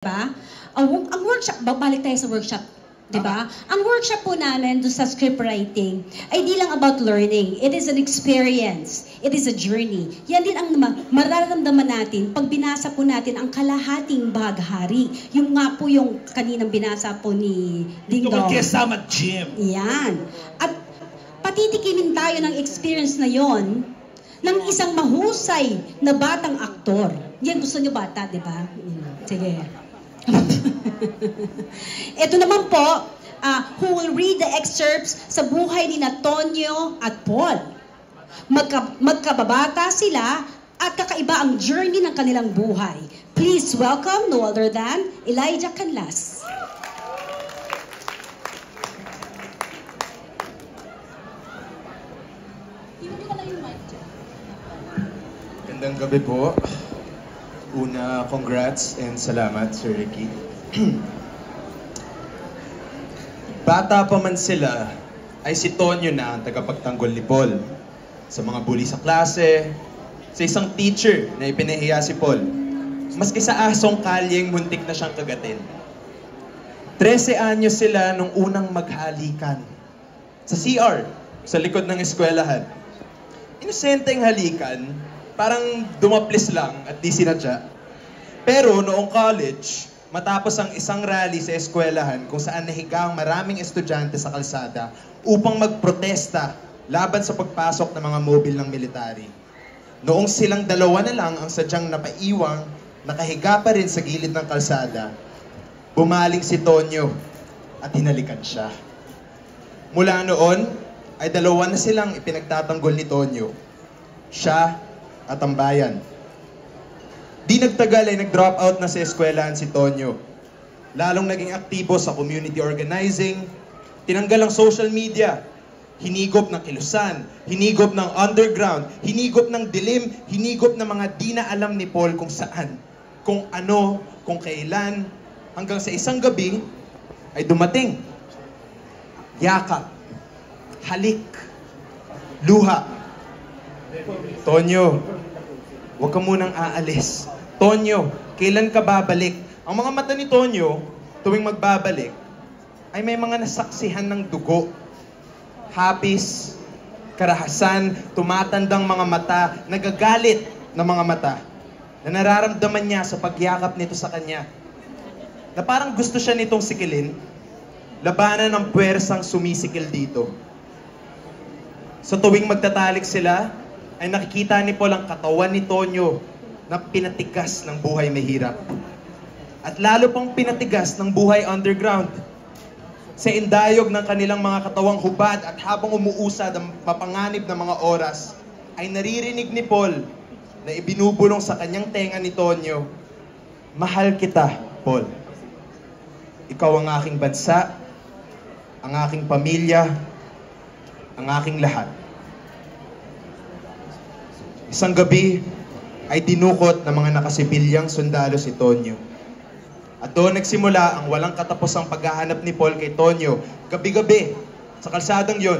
Diba? Ang workshop, balik tayo sa workshop, diba? Ang workshop po namin doon sa script writing ay di lang about learning. It is an experience. It is a journey. Yan din ang mararamdaman natin pag binasa po natin ang kalahating baghari. Yung nga po yung kaninang binasa po ni Ding Dong. Ito kasama Jim. Yan. At patitikimin tayo ng experience na yon ng isang mahusay na batang aktor. Yan, gusto nyo bata, diba? Sige. Ito naman po, who will read the excerpts sa buhay ni Tonyo at Paul. Magkababata sila at kakaiba ang journey ng kanilang buhay. Please welcome no other than Elijah Canlas. Gandang gabi po. Una, congrats and salamat, Sir Ricky. Bata pa man sila, ay si Tonyo na ang tagapagtanggol ni Paul. Sa mga bully sa klase, sa isang teacher na ipinahiya si Paul. Maski sa asong kalyeng muntik na siyang kagatin. 13 anyos sila nung unang maghalikan. Sa CR, sa likod ng eskwelahan. Inosenteng halikan, parang dumaplis lang at di sinadya. Pero noong college, matapos ang isang rally sa eskwelahan kung saan nahiga ang maraming estudyante sa kalsada upang magprotesta laban sa pagpasok ng mga mobil ng military. Noong silang dalawa na lang ang sadyang napaiwang, nakahiga pa rin sa gilid ng kalsada, bumaling si Tonyo at hinalikan siya. Mula noon, ay dalawa na silang ipinagtatanggol ni Tonyo. Siya at ang bayan. Di nagtagal ay nag-drop out na sa eskwelahan si Tonyo. Lalong naging aktibo sa community organizing, tinanggal ang social media, hinigop ng kilusan, hinigop ng underground, hinigop ng dilim, hinigop ng mga di na alam ni Paul kung saan, kung ano, kung kailan, hanggang sa isang gabi ay dumating. Yakap, halik, luha. Tonyo, huwag ka munang aalis. Tonyo, kailan ka babalik? Ang mga mata ni Tonyo, tuwing magbabalik, ay may mga nasaksihan ng dugo. Hapis, karahasan, tumatandang mga mata, nagagalit na mga mata, na nararamdaman niya sa pagyakap nito sa kanya. Na parang gusto siya nitong sikilin, labanan ng puwersang sumisikil dito. Sa tuwing magtatalik sila, ay nakikita ni Paul ang katawan ni Tonyo na pinatigas ng buhay mahirap. At lalo pang pinatigas ng buhay underground. Sa indayog ng kanilang mga katawang hubad at habang umuusad ang mapanganib na mga oras, ay naririnig ni Paul na ibinubulong sa kanyang tenga ni Tonyo, "Mahal kita, Paul. Ikaw ang aking bansa, ang aking pamilya, ang aking lahat." Isang gabi ay dinukot ng mga nakasibilyang sundalo si Tonyo. At doon nagsimula ang walang katapusang paghahanap ni Paul kay Tonyo. Gabi-gabi, sa kalsadang yon,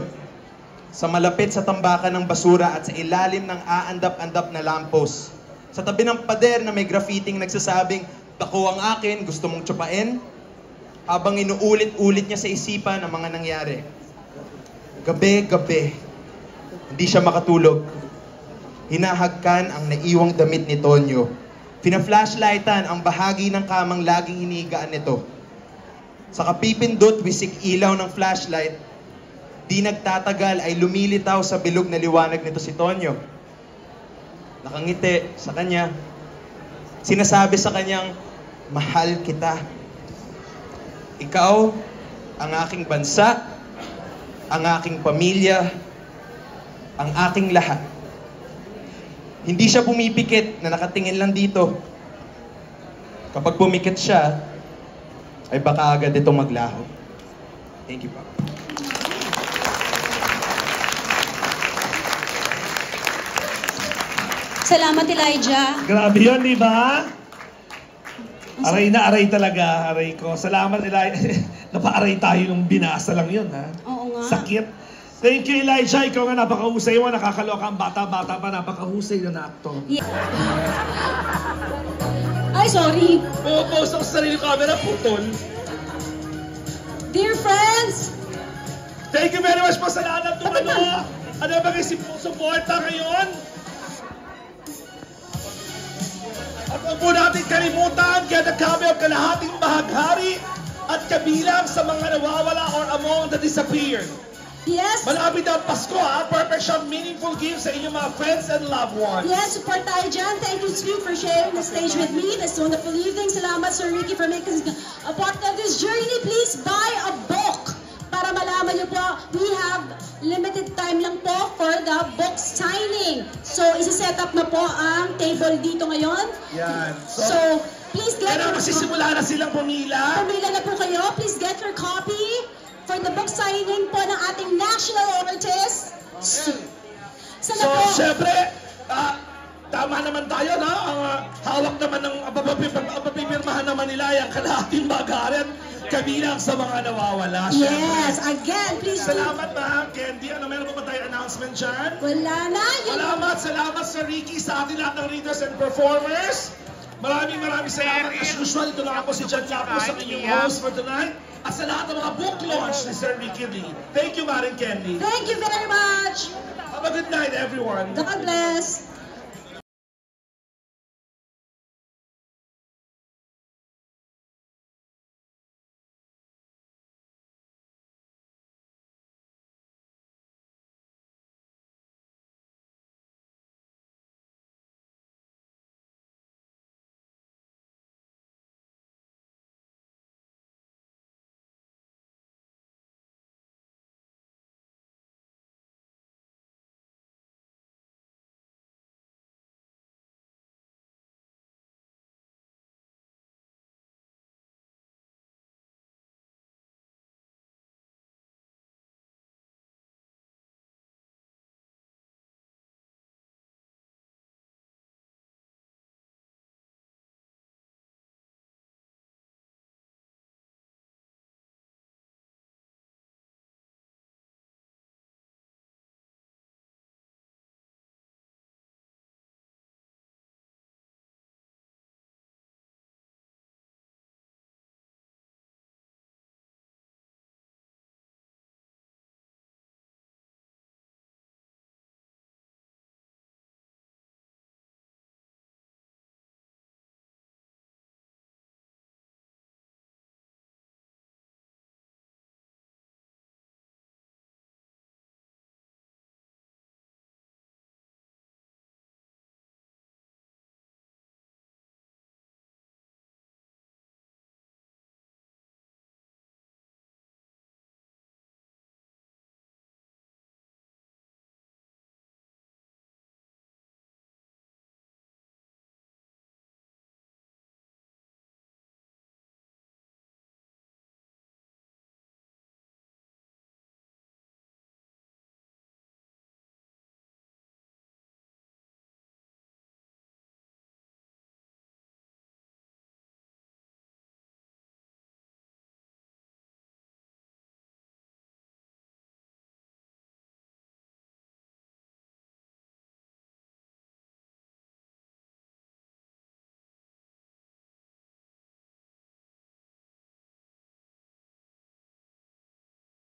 sa malapit sa tambakan ng basura at sa ilalim ng aandap-andap na lamppost. Sa tabi ng pader na may graffiting nagsasabing, "Dako ang akin, gusto mong tsupain?" Habang inuulit-ulit niya sa isipan ang mga nangyari. Gabi-gabi, hindi siya makatulog. Hinahagkan ang naiwang damit ni Tonyo. Pina-flashlightan ang bahagi ng kamang laging hinihigaan nito. Sa kapipindot, wisik ilaw ng flashlight, di nagtatagal ay lumilitaw sa bilog na liwanag nito si Tonyo. Nakangiti sa kanya. Sinasabi sa kanyang, "Mahal kita. Ikaw ang aking bansa, ang aking pamilya, ang aking lahat." Hindi siya pumipikit na nakatingin lang dito. Kapag pumikit siya, ay baka agad itong maglaho. Thank you, Papa. Salamat, Elijah. Grabe yun, di ba? Aray na aray talaga, aray ko. Salamat, Elijah. Napaaray tayo nung binasa lang yun, ha? Oo nga. Sakit. Thank you, Elijah. Ikaw nga napakahusay mo. Nakakaloka ang bata-bata pa. Napakahusay na actor. Yeah. Ay, sorry. Pupost ako sa sarili camera, putol. Dear friends, Thank you very much po sa lahat ng ano ba kayo suporta ngayon? At huwag po natin kalimutan, kada kami ang kalahating bahaghari at kabilang sa mga nawawala or among the disappeared. yes, Malapit na ang Pasko ha, perfect siyang meaningful gift sa inyong mga friends and loved ones. yes, support tayo dyan. Thank you, Sweet, for sharing the stage with me this wonderful evening. Salamat, Sir Ricky, for making us a part of this journey. Please buy a book para malaman niyo po, we have limited time lang po for the book signing. So, isi-set up na po ang table dito ngayon. Yan. So, please get Pero your masisimula na silang pumila. Pumila na po kayo. Please get your copy for the book signing po ng ating national artist. Sana So, po. syempre, tama naman tayo, no? Ang hawak naman ng papipirmahan naman nila yung kalahating bagaran kabilang sa mga nawawala. Yes, again, please. Salamat, ma'am. Candy, ano, meron pa ba tayo announcement dyan? Wala na. Salamat sa Ricky, sa ating lahat ng readers and performers. Maraming salamat. As usual, ito lang ako si John Capo sa inyong host for tonight. At sa lahat ng mga book launch ni Sir Ricky Lee. Thank you, Maring Candy. Thank you very much. Have a good night, everyone. God bless.